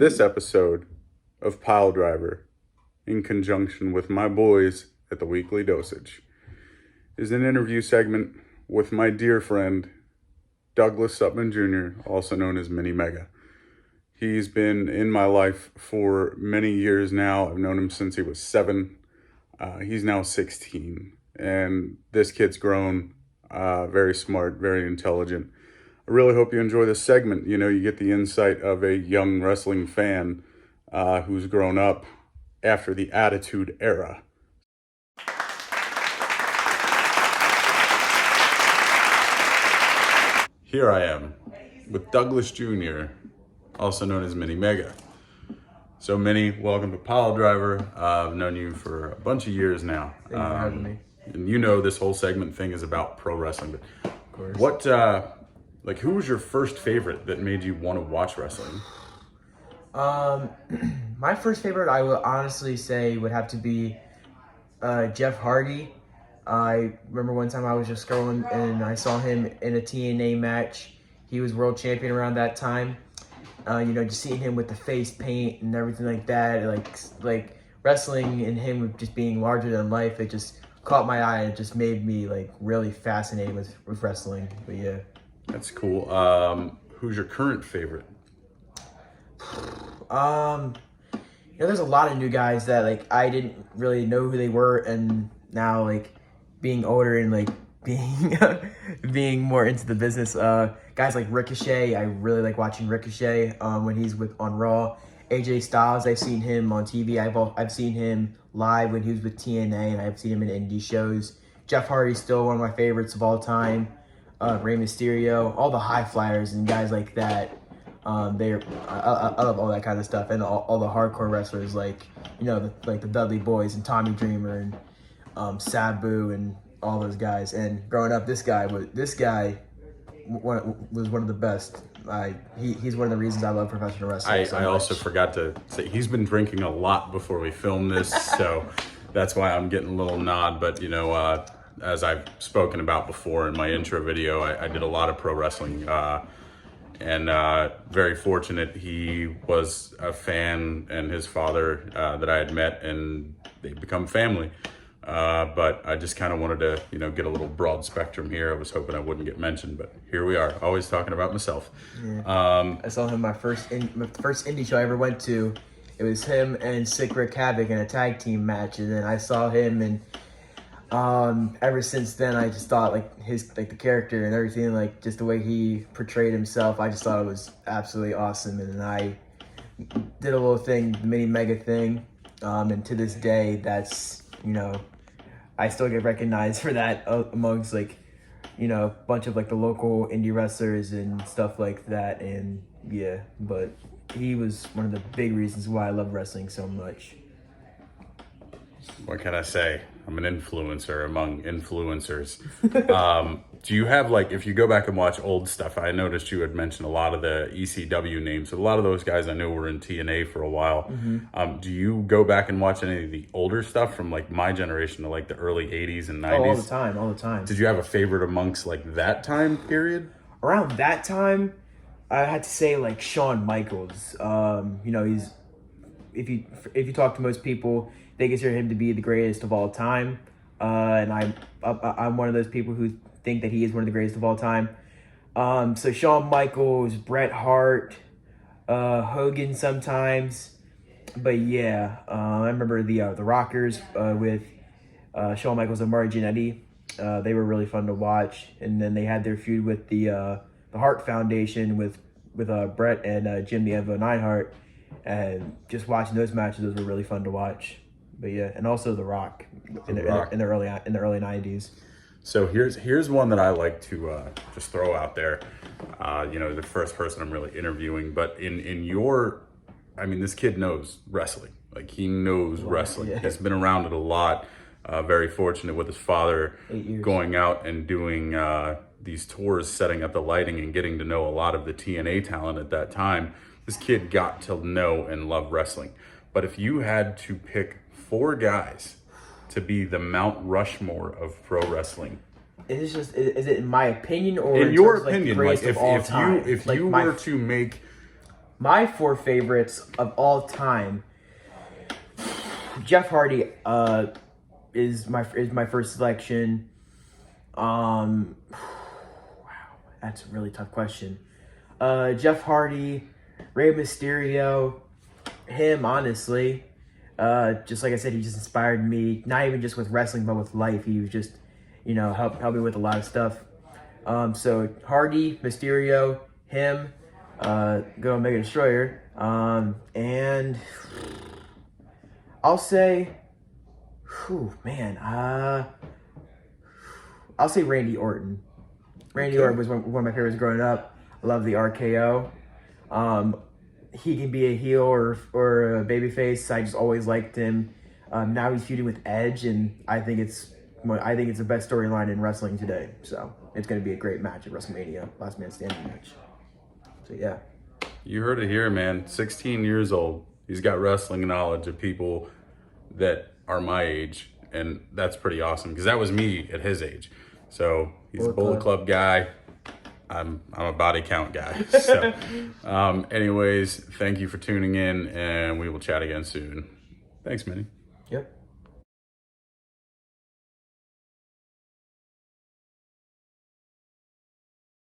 This episode of PileDriver, in conjunction with my boys at the Weekly Dosage, is an interview segment with my dear friend, Douglas Sutman Jr., also known as Mini Mega. He's been in my life for many years now. I've known him since he was 7. He's now 16, and this kid's grown, very smart, very intelligent. I really hope you enjoy this segment. You know, you get the insight of a young wrestling fan who's grown up after the Attitude Era. Here I am with Douglas Jr., also known as Mini Mega. So Mini, welcome to PileDriver. I've known you for a bunch of years now. Thanks for having me. And you know this whole segment thing is about pro wrestling. But Of course. who was your first favorite that made you want to watch wrestling? My first favorite, I would honestly say, would have to be Jeff Hardy. I remember one time I was just scrolling and I saw him in a TNA match. He was world champion around that time. Just seeing him with the face paint and everything like that, like wrestling and him just being larger than life, it just caught my eye. It just made me really fascinated with wrestling. But yeah. That's cool. Who's your current favorite? There's a lot of new guys that I didn't really know who they were, and now being older and being being more into the business. Guys like Ricochet, I really like watching Ricochet when he's on Raw. AJ Styles, I've seen him on TV. I've seen him live when he was with TNA, and I've seen him in indie shows. Jeff Hardy's still one of my favorites of all time. Rey Mysterio, all the high flyers and guys like that. I love all that kind of stuff, and all the hardcore wrestlers the Dudley Boys and Tommy Dreamer and Sabu and all those guys. And growing up, this guy was one of the best. He's one of the reasons I love professional wrestling. I also forgot to say he's been drinking a lot before we filmed this, so that's why I'm getting a little nod. But as I've spoken about before in my intro video, I did a lot of pro wrestling, and very fortunate he was a fan, and his father that I had met, and they become family. But I just kind of wanted to, get a little broad spectrum here. I was hoping I wouldn't get mentioned, but here we are, always talking about myself. Yeah. I saw him my first indie show I ever went to. It was him and Sick Rick Havoc in a tag team match, and then I saw him, and ever since then I just thought the character and everything, just the way he portrayed himself, I just thought it was absolutely awesome. And then I did a little thing, the Mini Mega thing, and to this day that's I still get recognized for that amongst a bunch of the local indie wrestlers and stuff like that. And yeah, but he was one of the big reasons why I love wrestling so much. What can I say? I'm an influencer among influencers. Do you have if you go back and watch old stuff, I noticed you had mentioned a lot of the ECW names. So a lot of those guys I know were in TNA for a while. Mm-hmm. Do you go back and watch any of the older stuff from my generation to the early 80s and 90s? Oh, all the time. Did you have a favorite amongst that time period? Around that time, I had to say Shawn Michaels. He's if you talk to most people, they consider him to be the greatest of all time, and I'm one of those people who think that he is one of the greatest of all time. So Shawn Michaels, Bret Hart, Hogan sometimes, but yeah, I remember the Rockers with Shawn Michaels and Marty Jannetty. They were really fun to watch, and then they had their feud with the Hart Foundation with Bret and Jim the Evo Neidhart, and just watching those matches, those were really fun to watch. But yeah, and also The Rock in the early 90s. So here's one that I like to just throw out there. The first person I'm really interviewing, but in your, this kid knows wrestling. He knows wrestling. Yeah. He's been around it a lot. Very fortunate with his father 8 years. Going out and doing these tours, setting up the lighting, and getting to know a lot of the TNA talent at that time. This kid got to know and love wrestling. But if you had to pick 4 guys to be the Mount Rushmore of pro wrestling, is it in my opinion or in your terms of, opinion? greatest of all time? If you were to make My four favorites of all time. Jeff Hardy is my first selection. Wow, that's a really tough question. Jeff Hardy, Rey Mysterio, him honestly. Just like I said, he just inspired me. Not even just with wrestling, but with life. He was just, helped me with a lot of stuff. So Hardy, Mysterio, him, go Mega Destroyer, and I'll say, I'll say Randy Orton. Randy Orton was one of my favorites growing up. I love the RKO. He can be a heel or a babyface. I just always liked him. Now he's feuding with Edge, and I think it's the best storyline in wrestling today. So it's going to be a great match at WrestleMania, last man standing match. So yeah. You heard it here, man. 16 years old. He's got wrestling knowledge of people that are my age, and that's pretty awesome because that was me at his age. So he's a Bullet Club guy. I'm a body count guy. So, anyways, thank you for tuning in, and we will chat again soon. Thanks, Minnie. Yep.